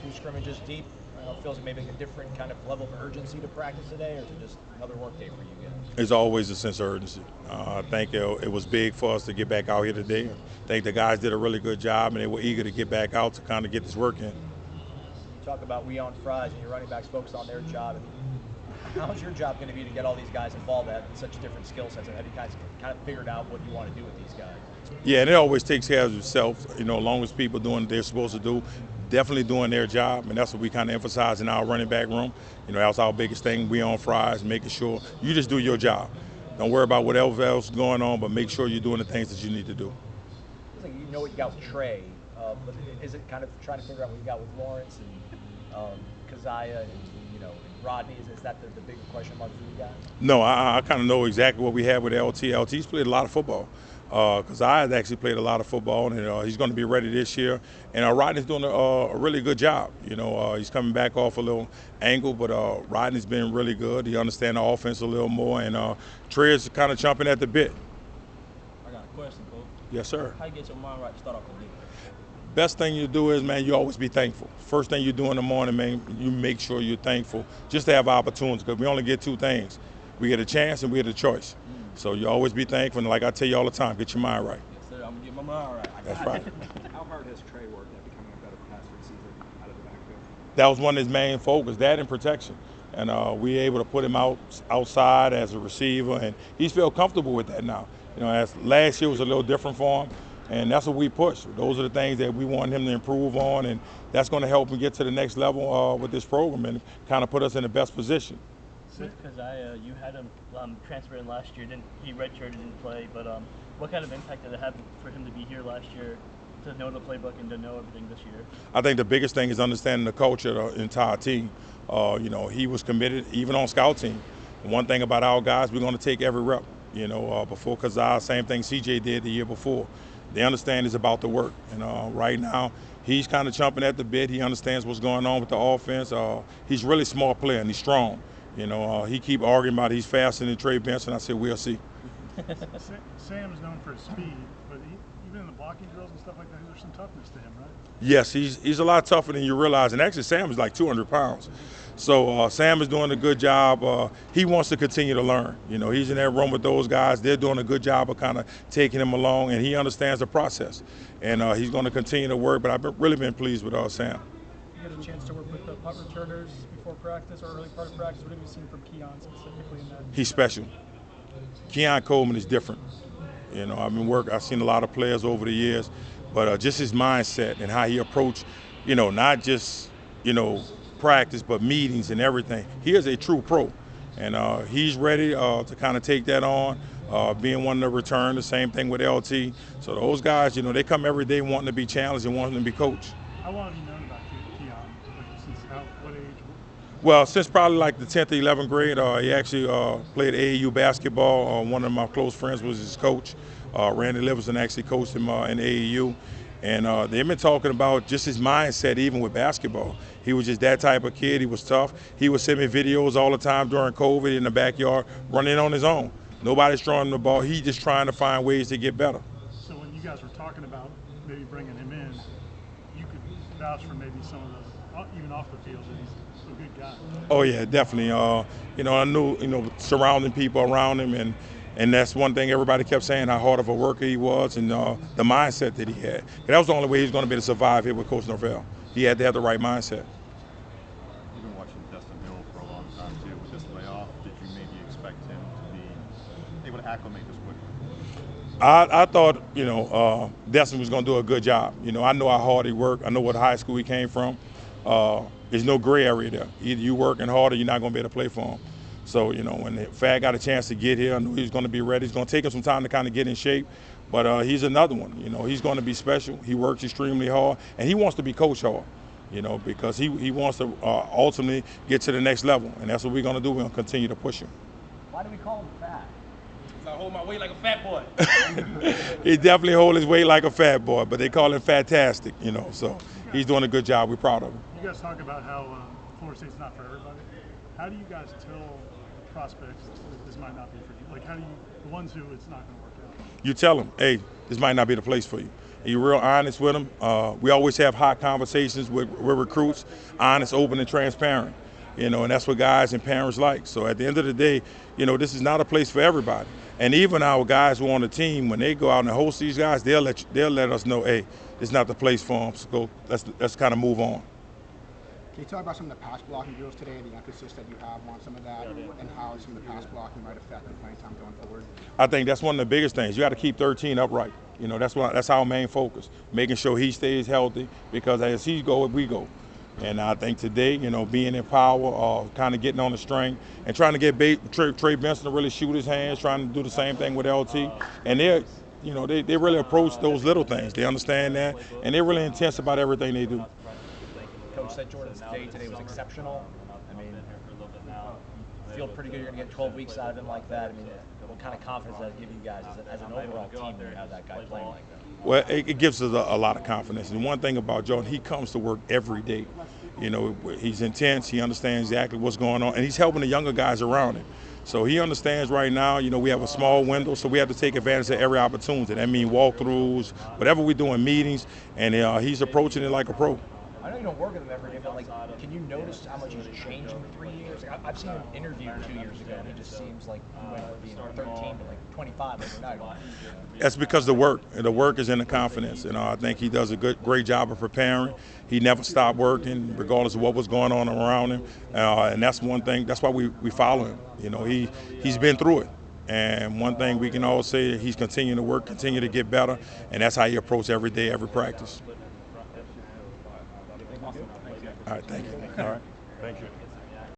few scrimmages deep. It feels like maybe a different kind of level of urgency to practice today, or is it just another work day for you guys? It's always a sense of urgency. I think it was big for us to get back out here today. I think the guys did a really good job, and they were eager to get back out to kind of get this work in. You talk about we on fries and your running backs focused on their job. How's your job going to be to get all these guys involved at such different skill sets? And have you guys kind of figured out what you want to do with these guys? Yeah, and it always takes care of itself. As long as people doing what they're supposed to do, definitely doing their job, and that's what we kind of emphasize in our running back room. That's our biggest thing. We on fries, making sure you just do your job. Don't worry about whatever else is going on, but make sure you're doing the things that you need to do. It's like you know what you got with Trey, but is it kind of trying to figure out what you got with Lawrence and Keziah and Rodney? Is that the big question mark for you guys? No, I kind of know exactly what we have with LT. LT's played a lot of football. Keziah has actually played a lot of football, and he's going to be ready this year. And Rodney's doing a really good job. He's coming back off a little angle, but Rodney's been really good. He understands the offense a little more, and Trey is kind of chomping at the bit. I got a question, Coach. Yes, sir. How you get your mind right to start off the day? Best thing you do is, man, you always be thankful. First thing you do in the morning, man, you make sure you're thankful just to have opportunities, because we only get two things. We get a chance and we get a choice. So you always be thankful, and like I tell you all the time, get your mind right. Yes, sir. I'm going to get my mind right. That's right. How hard has Trey worked at becoming a better pass receiver out of the backfield? That was one of his main focus, that and protection. And we were able to put him outside as a receiver, and he's feel comfortable with that now. As last year was a little different for him. And that's what we push. Those are the things that we want him to improve on, and that's going to help him get to the next level with this program and kind of put us in the best position. With Keziah, you had him transfer in last year. He redshirted, didn't play, but what kind of impact did it have for him to be here last year, to know the playbook and to know everything this year? I think the biggest thing is understanding the culture of the entire team. He was committed, even on scout team. One thing about our guys, we're going to take every rep. Before Keziah, same thing CJ did the year before. They understand it's about the work. Right now, he's kind of chomping at the bit. He understands what's going on with the offense. He's a really smart player, and he's strong. He keep arguing about he's faster than Trey Benson. I said, we'll see. Sam is known for his speed, but even in the blocking drills and stuff like that, there's some toughness to him, right? Yes, he's a lot tougher than you realize. And actually, Sam is like 200 pounds. So Sam is doing a good job. He wants to continue to learn. He's in that room with those guys. They're doing a good job of kind of taking him along, and he understands the process. And he's going to continue to work, but I've really been pleased with Sam. You had a chance to work with the punt returners before practice or early part of practice. What have you seen from Keon specifically in that? He's special. Keon Coleman is different. I've seen a lot of players over the years, but just his mindset and how he approached, not just, practice, but meetings and everything. He is a true pro, and he's ready to kind of take that on, being one to return. The same thing with LT. So those guys, they come every day wanting to be challenged and wanting to be coached. How long have you known about Keon? Since what age? Well, since probably like the 10th or 11th grade. He actually played AAU basketball. One of my close friends was his coach. Randy Livingston actually coached him in AAU. And they've been talking about just his mindset, even with basketball. He was just that type of kid. He was tough. He would send me videos all the time during COVID in the backyard, running on his own. Nobody's throwing him the ball. He's just trying to find ways to get better. So when you guys were talking about maybe bringing him in, you could vouch for maybe some of the, even off the field, that he's a good guy. Oh, yeah, definitely. I knew, surrounding people around him, and that's one thing everybody kept saying, how hard of a worker he was, and the mindset that he had. And that was the only way he was going to be able to survive here with Coach Norvell. He had to have the right mindset. You've been watching Destin Hill for a long time, too. With this layoff, did you maybe expect him to be able to acclimate this quickly? I thought, Destin was going to do a good job. I know how hard he worked. I know what high school he came from. There's no gray area there. Either you working hard or you're not going to be able to play for him. So, when Fad got a chance to get here, I knew he was going to be ready. It's going to take him some time to kind of get in shape, but he's another one. He's going to be special. He works extremely hard, and he wants to be coached hard, because he wants to ultimately get to the next level, and that's what we're going to do. We're going to continue to push him. Why do we call him Fat? I hold my weight like a fat boy. He definitely holds his weight like a fat boy, but they call him Fantastic, so he's doing a good job. We're proud of him. You guys talk about how Florida State's not for everybody. How do you guys tell prospects that this might not be for you? Like, how do you, the ones who it's not going to work out? You tell them, hey, this might not be the place for you. He's real honest with them. We always have hot conversations with recruits, honest, open, and transparent. You know, and that's what guys and parents like. So at the end of the day, you know, this is not a place for everybody. And even our guys who are on the team, when they go out and host these guys, they'll let us know, hey, this is not the place for them. So let's kind of move on. Can you talk about some of the pass blocking drills today, the emphasis that you have on some of that, and how some of the pass blocking might affect the playing time going forward? I think that's one of the biggest things. You got to keep 13 upright. You know, that's our main focus, making sure he stays healthy, because as he goes, we go. And I think today, you know, being in power, kind of getting on the string, and trying to get Trey Benson to really shoot his hands, trying to do the same thing with LT. And you know, they really approach those little things. They understand that, and they're really intense about everything they do. Coach said Jordan's day today was exceptional. I mean, feel pretty good you're going to get 12 weeks out of him like that. I mean, what kind of confidence does that give you guys as an overall team when you have that guy playing like that? Well, it gives us a lot of confidence. And one thing about Jordan, he comes to work every day. You know, he's intense. He understands exactly what's going on, and he's helping the younger guys around him. So he understands right now, you know, we have a small window, so we have to take advantage of every opportunity. That means walkthroughs, whatever we do in meetings, and he's approaching it like a pro. I know you don't work with him every day, but like, can you notice how much he's changed in 3 years? Like, I've seen him interview 2 years ago, and he just seems like he went from being 13 to like 25 overnight. That's because the work is in the confidence. You know, I think he does a great job of preparing. He never stopped working, regardless of what was going on around him. And that's one thing. That's why we follow him. You know, he's been through it. And one thing we can all say, he's continuing to work, continue to get better, and that's how he approaches every day, every practice. All right, thank you. All right, thank you.